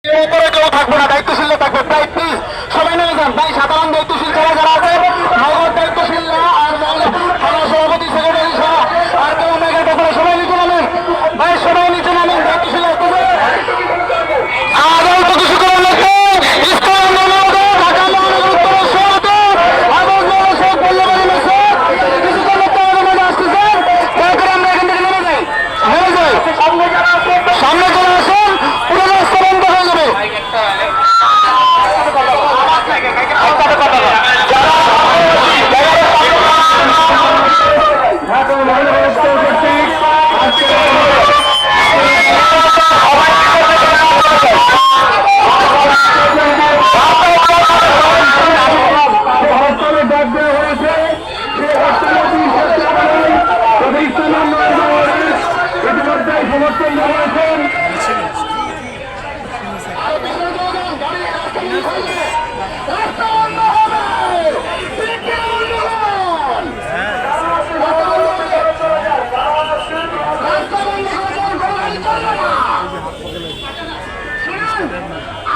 উপরে কেউ থাকবে না, দায়িত্বশীল থাকবে। তাই প্লিজ সবাই নেমে যান। তাই সাধারণ দায়িত্বশীল যারা আছে, নগর দায়িত্বশীল আর থানা সভাপতি সেক্রেটারি সহ আর কেউ মেঘের ব্যাপারে সবাই নিচে নামেন। ভাই সবাই নিচে নামেন, দায়িত্বশীল আসতেছে। আর অল্প কিছু করার লাগবে। ইসলাম ঢাকা মহানগর উত্তরের সভাপতি আবুল মোহাম্মদ শেখ বল্লভাই মেসর কিছু করতে আমাদের মাঝে আসতেছেন। দয়া করে আমরা এখান থেকে নেমে যাই, নেমে যাই। সামনে চলে আসুন, পুরো রাস্তা বন্ধ হয়ে যাবে। সমর্থন জানিয়েছেন।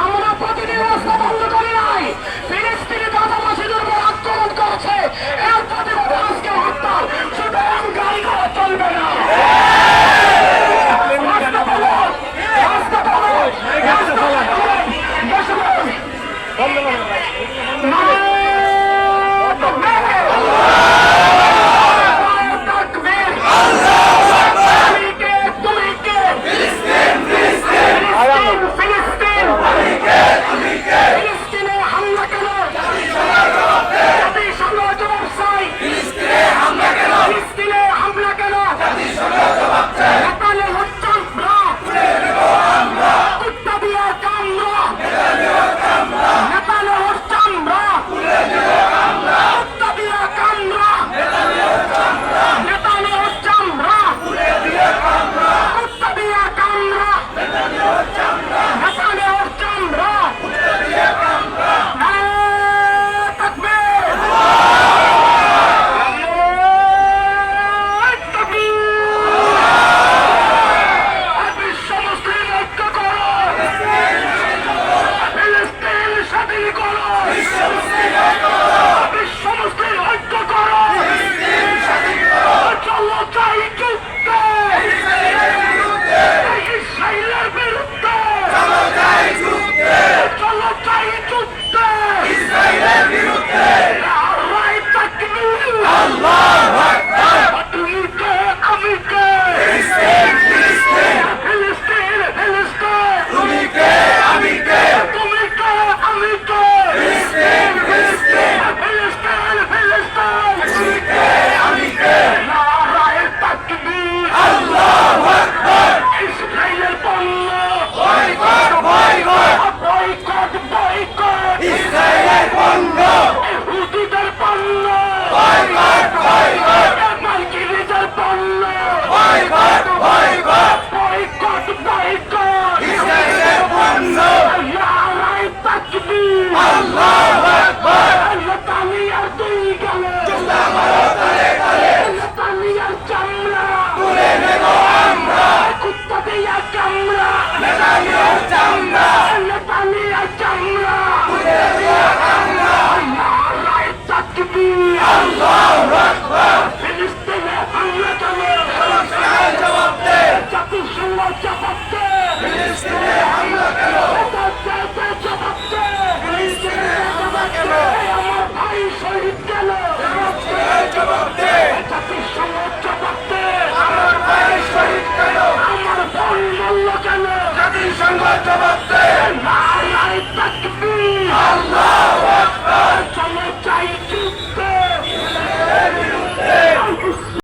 আমরা প্রতিদিন রাস্তা বন্ধ করি নাই। ফিলিস্তিনি গাজা মসজিদের উপর আক্রমণ করেছে, এর প্রতিবাদে আজকে হরতাল। সুতরাং গাড়ি ঘোড়া চলবে না।